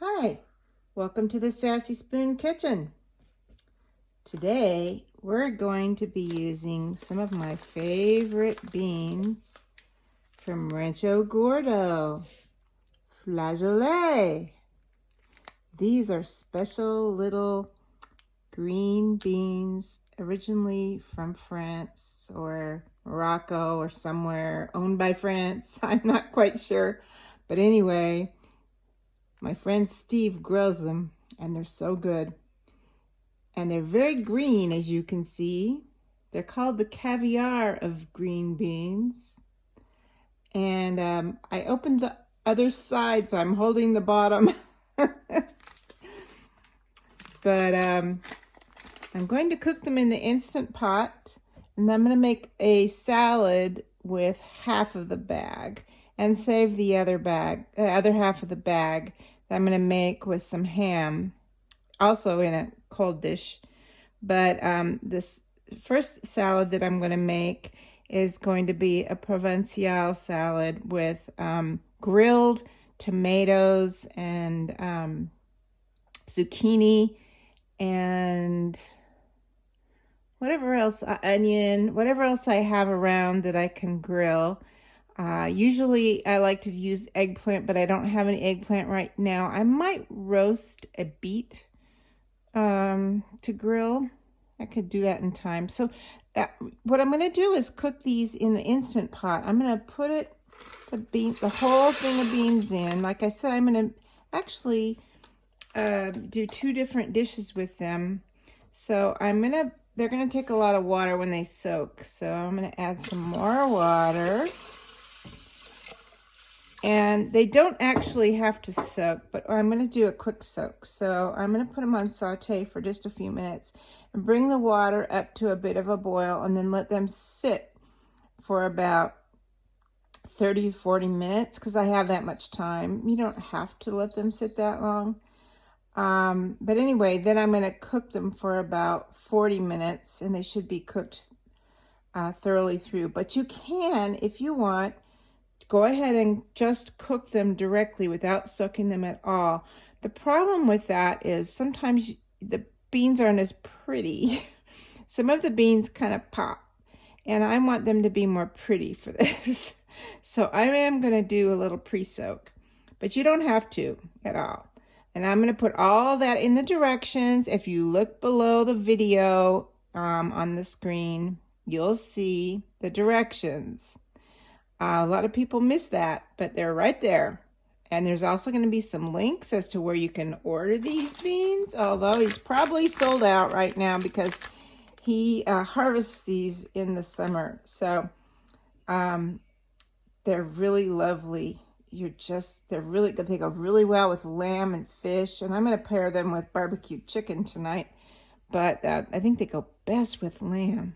Hi, welcome to the Sassy Spoon kitchen. Today we're going to be using some of my favorite beans from Rancho Gordo Flageolet. These are special little green beans originally from France or Morocco or somewhere owned by France. I'm not quite sure, but anyway, my friend Steve grows them and they're so good. And they're very green, as you can see. They're called the caviar of green beans. And I opened the other side, so I'm holding the bottom. But I'm going to cook them in the Instant Pot. And I'm going to make a salad with half of the bag and save the other half of the bag that I'm going to make with some ham, also in a cold dish. But this first salad that I'm going to make is going to be a Provenceal salad with grilled tomatoes and zucchini and whatever else, onion, whatever else I have around that I can grill. Usually I like to use eggplant, but I don't have any eggplant right now. I might roast a beet to grill. I could do that in time. So what I'm going to do is cook these in the Instant Pot. I'm going to put the whole thing of beans in. Like I said, I'm going to actually do two different dishes with them. So they're going to take a lot of water when they soak. So I'm going to add some more water. And they don't actually have to soak, but I'm going to do a quick soak. So I'm going to put them on saute for just a few minutes and bring the water up to a bit of a boil and then let them sit for about 30 to 40 minutes because I have that much time. You don't have to let them sit that long. But anyway, then I'm going to cook them for about 40 minutes and they should be cooked thoroughly through. But you can, if you want, go ahead and just cook them directly without soaking them at all. The problem with that is sometimes the beans aren't as pretty. Some of the beans kind of pop, and I want them to be more pretty for this. So I am going to do a little pre-soak, but you don't have to at all. And I'm going to put all that in the directions. If you look below the video on the screen, you'll see the directions. A lot of people miss that, but they're right there. And there's also going to be some links as to where you can order these beans, although he's probably sold out right now because he harvests these in the summer. So they're really lovely. They're really good. They go really well with lamb and fish, and I'm going to pair them with barbecue chicken tonight, but I think they go best with lamb.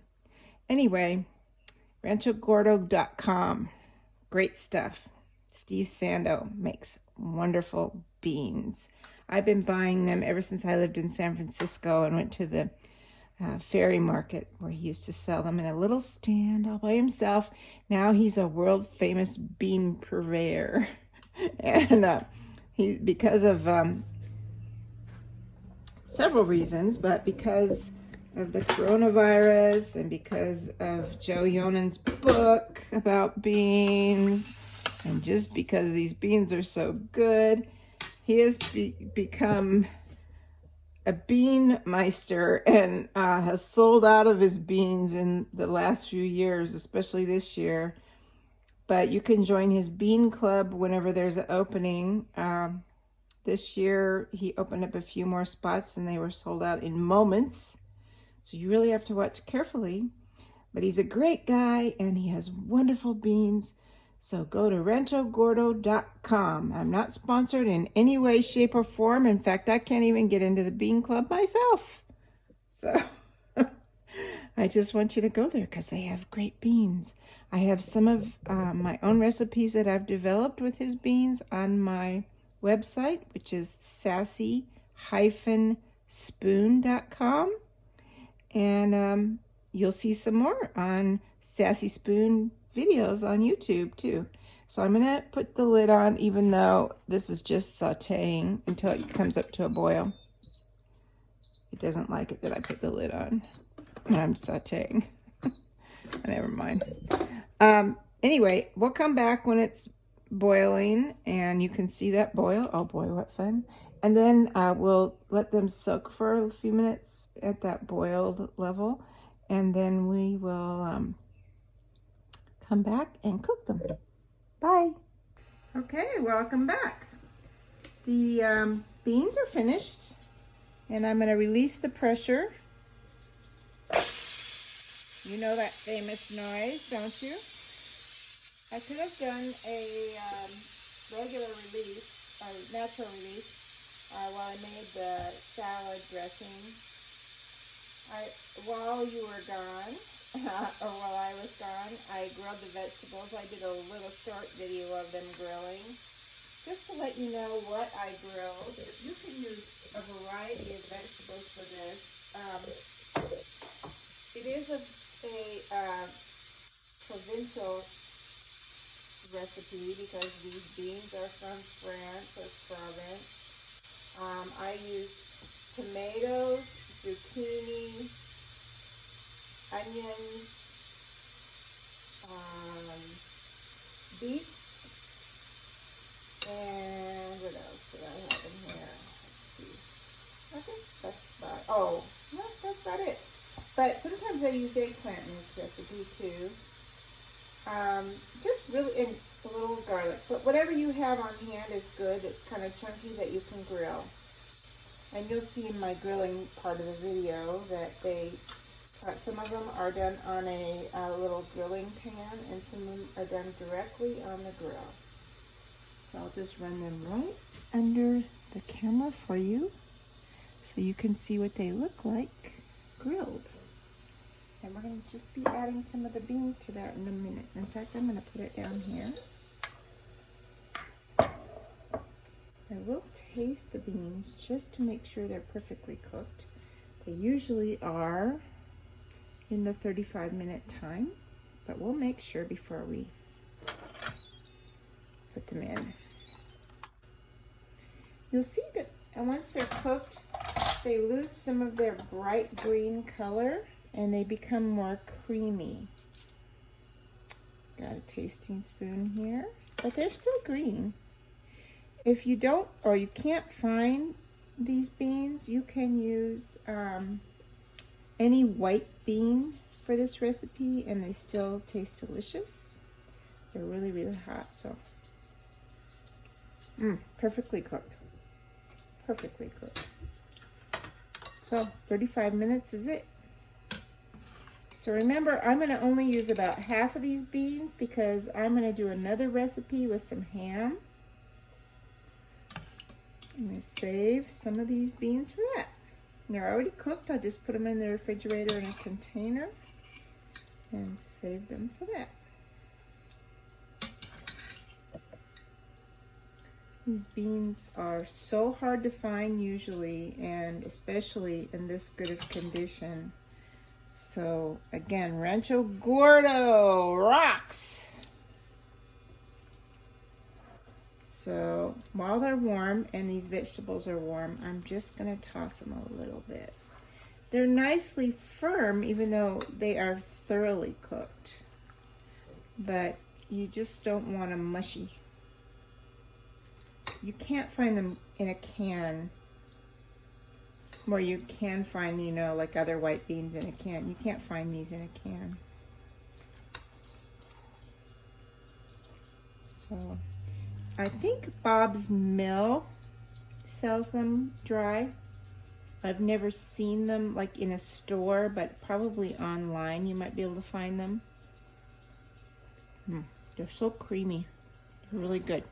Anyway, ranchogordo.com. Great stuff. Steve Sando makes wonderful beans. I've been buying them ever since I lived in San Francisco and went to the ferry market where he used to sell them in a little stand all by himself. Now he's a world famous bean purveyor. And because of several reasons, but because of the coronavirus and because of Joe Yonen's book about beans, and just because these beans are so good, he has become a bean meister and has sold out of his beans in the last few years, especially this year. But you can join his bean club whenever there's an opening. This year he opened up a few more spots and they were sold out in moments. So you really have to watch carefully. But he's a great guy and he has wonderful beans. So go to ranchogordo.com. I'm not sponsored in any way, shape, or form. In fact, I can't even get into the bean club myself. So I just want you to go there because they have great beans. I have some of my own recipes that I've developed with his beans on my website, which is sassy-spoon.com. And you'll see some more on Sassy Spoon videos on YouTube too. So I'm gonna put the lid on, even though this is just sauteing until it comes up to a boil. It doesn't like it that I put the lid on when I'm sauteing. Never mind. Anyway, we'll come back when it's boiling and you can see that boil. Oh boy, what fun. And then we'll let them soak for a few minutes at that boiled level. And then we will come back and cook them. Bye. Okay, welcome back. The beans are finished. And I'm going to release the pressure. You know that famous noise, don't you? I could have done a regular release, natural release, while I made the salad dressing. While you were gone, or while I was gone, I grilled the vegetables. I did a little short video of them grilling, just to let you know what I grilled. You can use a variety of vegetables for this. It is a Provenceal recipe because these beans are from France, or Provence. I use tomatoes, zucchini, onions, beets, and what else did I have in here? Let's see. I think that's about, oh, no, that's about it. But sometimes I use eggplant in this recipe too. Just really, and a little garlic. But whatever you have on hand is good. It's kind of chunky that you can grill. And you'll see in my grilling part of the video that some of them are done on a little grilling pan, and some of them are done directly on the grill. So I'll just run them right under the camera for you so you can see what they look like grilled. And we're going to just be adding some of the beans to that in a minute. In fact, I'm going to put it down here. I will taste the beans just to make sure they're perfectly cooked. They usually are in the 35-minute time, but we'll make sure before we put them in. You'll see that once they're cooked, they lose some of their bright green color and they become more creamy. Got a tasting spoon here, but they're still green. If you don't, or you can't find these beans, you can use any white bean for this recipe and they still taste delicious. They're really, really hot, so perfectly cooked. Perfectly cooked. So 35 minutes is it. So remember, I'm going to only use about half of these beans because I'm going to do another recipe with some ham. I'm going to save some of these beans for that. They're already cooked. I'll just put them in the refrigerator in a container and save them for that. These beans are so hard to find usually, and especially in this good of condition. So again, Rancho Gordo rocks. So while they're warm and these vegetables are warm, I'm just going to toss them a little bit. They're nicely firm even though they are thoroughly cooked, but you just don't want them mushy. You can't find them in a can where you can find, you know, like other white beans in a can. You can't find these in a can. So I think Bob's Mill sells them dry. I've never seen them like in a store, but probably online you might be able to find them. They're so creamy. They're really good.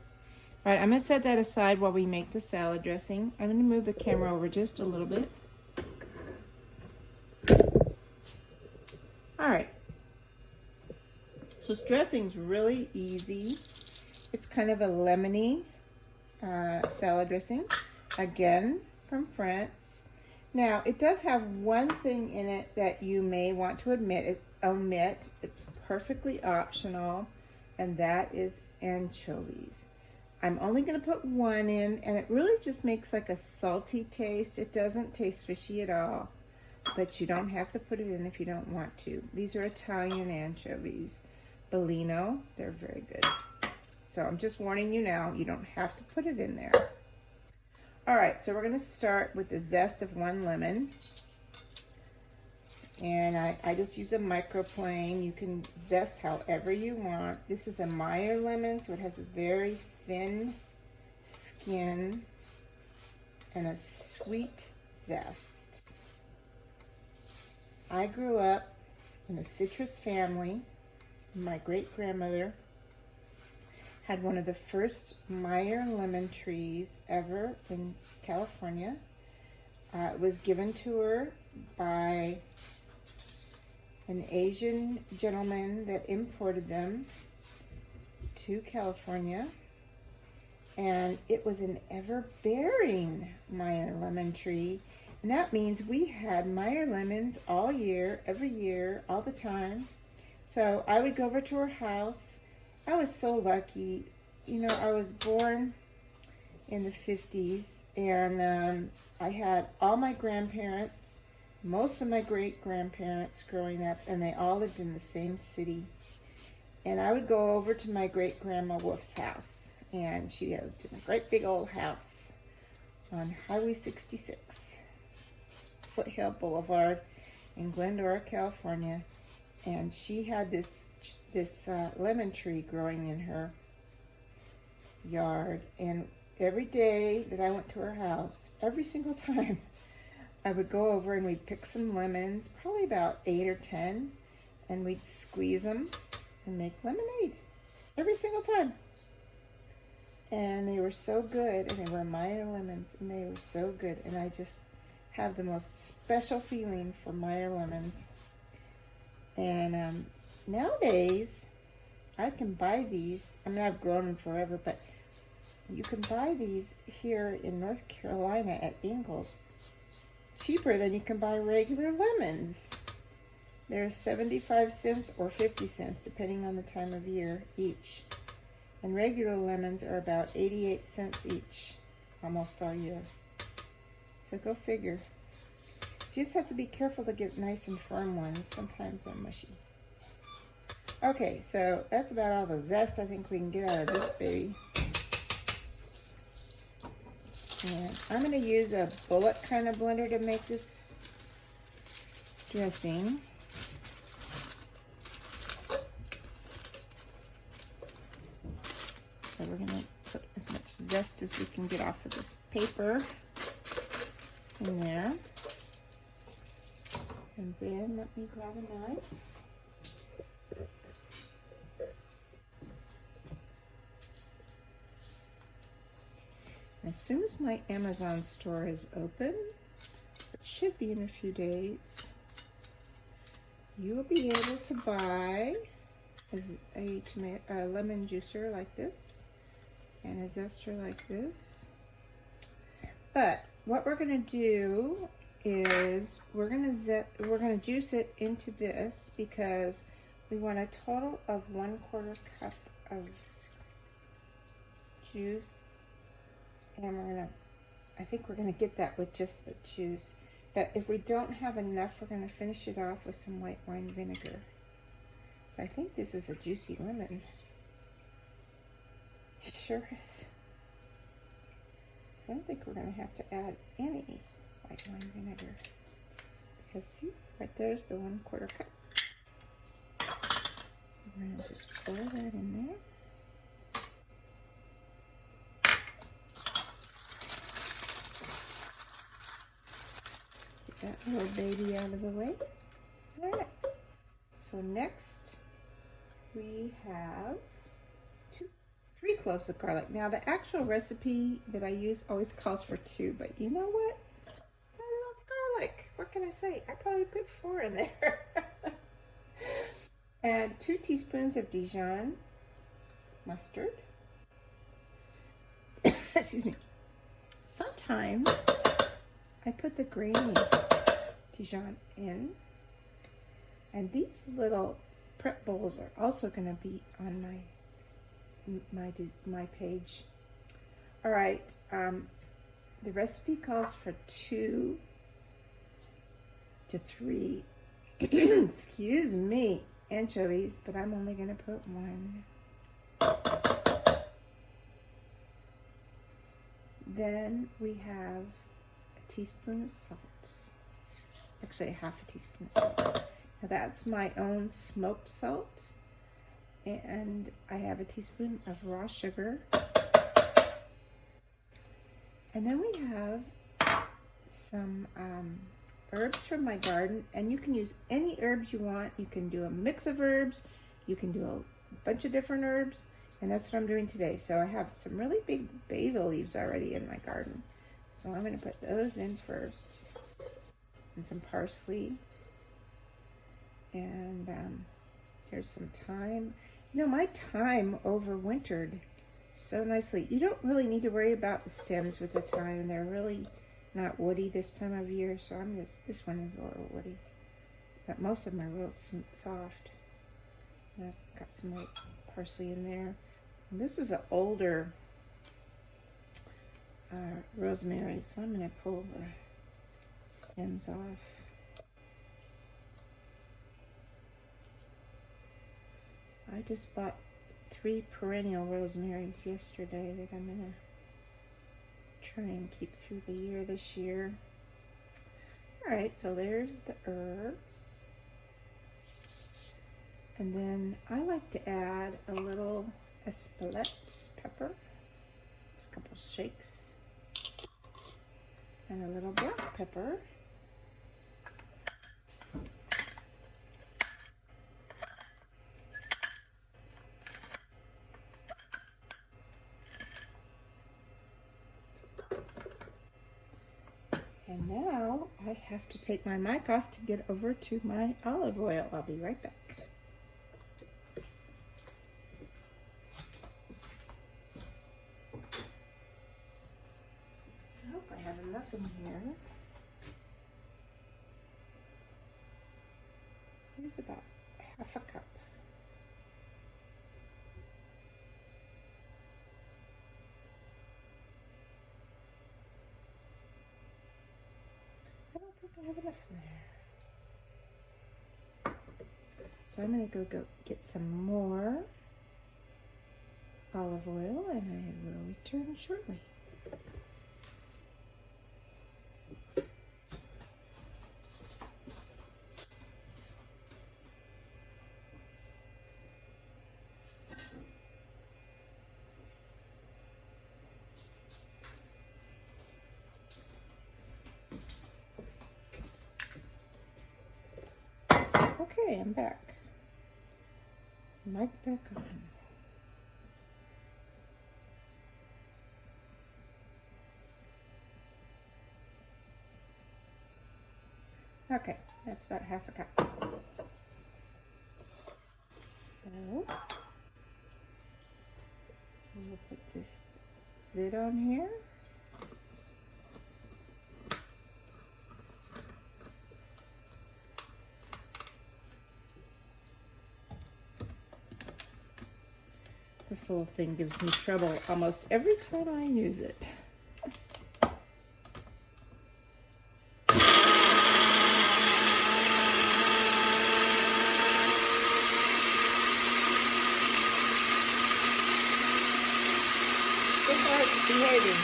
All right, I'm going to set that aside while we make the salad dressing. I'm going to move the camera over just a little bit. All right. So this dressing's really easy. It's kind of a lemony salad dressing, again from France. Now, it does have one thing in it that you may want to omit. It's perfectly optional, and that is anchovies. I'm only going to put one in, and it really just makes like a salty taste. It doesn't taste fishy at all, but you don't have to put it in if you don't want to. These are Italian anchovies. Bellino, they're very good. So I'm just warning you now, you don't have to put it in there. All right, so we're going to start with the zest of 1 lemon. And I just use a microplane. You can zest however you want. This is a Meyer lemon, so it has a very thin skin and a sweet zest. I grew up in a citrus family. My great-grandmother had one of the first Meyer lemon trees ever in California. It was given to her by an Asian gentleman that imported them to California, and it was an ever-bearing Meyer lemon tree, and that means we had Meyer lemons all year, every year, all the time. So I would go over to her house. I was so lucky. You know, I was born in the 50s, and I had all my grandparents, most of my great-grandparents growing up, and they all lived in the same city. And I would go over to my great-grandma Wolf's house, and she lived in a great big old house on Highway 66, Foothill Boulevard in Glendora, California. And she had this lemon tree growing in her yard, and every day that I went to her house, every single time, I would go over and we'd pick some lemons, probably about 8 or 10, and we'd squeeze them and make lemonade every single time. And they were so good, and they were Meyer lemons, and they were so good, and I just have the most special feeling for Meyer lemons. And nowadays, I can buy these. I mean, I've grown them forever, but you can buy these here in North Carolina at Ingles cheaper than you can buy regular lemons. They're 75 cents or 50 cents, depending on the time of year each. And regular lemons are about 88 cents each, almost all year. So go figure. You just have to be careful to get nice and firm ones. Sometimes they're mushy. Okay, so that's about all the zest I think we can get out of this baby. And I'm going to use a bullet kind of blender to make this dressing. So we're going to put as much zest as we can get off of this paper in there. And then let me grab a knife. As soon as my Amazon store is open, it should be in a few days, you will be able to buy a lemon juicer like this and a zester like this. But what we're going to do is we're going to juice it into this because we want a total of 1/4 cup of juice. And I think we're gonna get that with just the juice. But if we don't have enough, we're gonna finish it off with some white wine vinegar. But I think this is a juicy lemon. It sure is. So I don't think we're gonna have to add any white wine vinegar. Because see, right there's the 1/4 cup. So we're gonna just pour that in there. That little baby out of the way. All right. So next we have 3 cloves of garlic. Now the actual recipe that I use always calls for 2, but you know what? I love garlic. What can I say? I probably put 4 in there. And 2 teaspoons of Dijon mustard. Excuse me. Sometimes I put the grainy Dijon in, and these little prep bowls are also going to be on my my page. All right, the recipe calls for 2 to 3, excuse me, anchovies, but I'm only going to put 1. Then we have a teaspoon of salt. Actually, a half a teaspoon of salt. Now that's my own smoked salt. And I have a teaspoon of raw sugar. And then we have some herbs from my garden. And you can use any herbs you want. You can do a mix of herbs. You can do a bunch of different herbs. And that's what I'm doing today. So I have some really big basil leaves already in my garden. So I'm going to put those in first. And some parsley. And here's some thyme. You know, my thyme overwintered so nicely. You don't really need to worry about the stems with the thyme. And they're really not woody this time of year. So this one is a little woody. But most of them are real soft. And I've got some parsley in there. This is an older rosemary, so I'm going to pull the stems off. I just bought 3 perennial rosemaries yesterday that I'm going to try and keep through the year this year. All right, so there's the herbs. And then I like to add a little espelette pepper, just a couple shakes, and a little black pepper. And now I have to take my mic off to get over to my olive oil. I'll be right back. Enough in here. Here's about half a cup. I don't think I have enough in there. So I'm going to go get some more olive oil and I will return shortly. Okay, I'm back. Mic back on. Okay, that's about half a cup. So, we'll put this lid on here. This little thing gives me trouble almost every time I use it. Good heart behaving.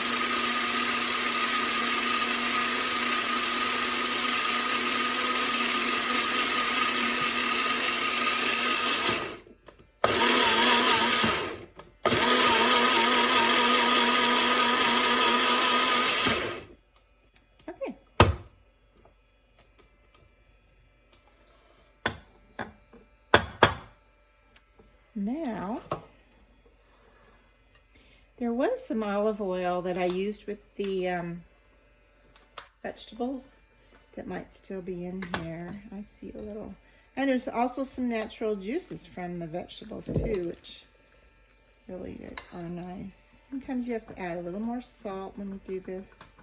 Now, there was some olive oil that I used with the vegetables that might still be in here. I see a little. And there's also some natural juices from the vegetables too, which really are nice. Sometimes you have to add a little more salt when you do this.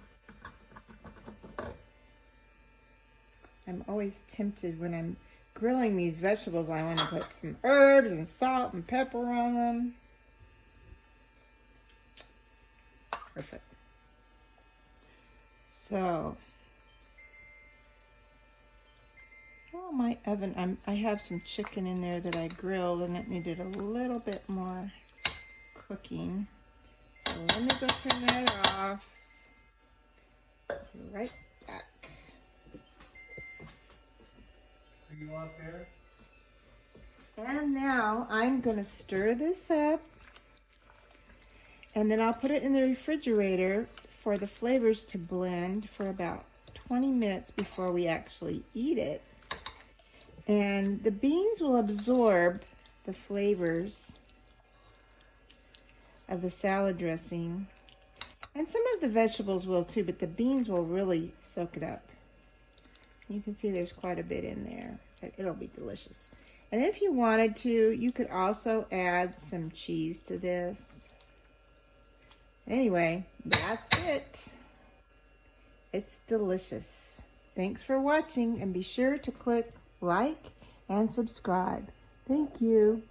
I'm always tempted when I'm grilling these vegetables, I want to put some herbs and salt and pepper on them. perfect. So, oh, my oven, I have some chicken in there that I grilled and it needed a little bit more cooking. So let me go turn that off. Be right back. Are you off there? And now I'm going to stir this up. And then I'll put it in the refrigerator for the flavors to blend for about 20 minutes before we actually eat it. And the beans will absorb the flavors of the salad dressing. And some of the vegetables will too, but the beans will really soak it up. You can see there's quite a bit in there. It'll be delicious. And if you wanted to, you could also add some cheese to this. Anyway, that's it. It's delicious. Thanks for watching, and be sure to click like and subscribe. Thank you.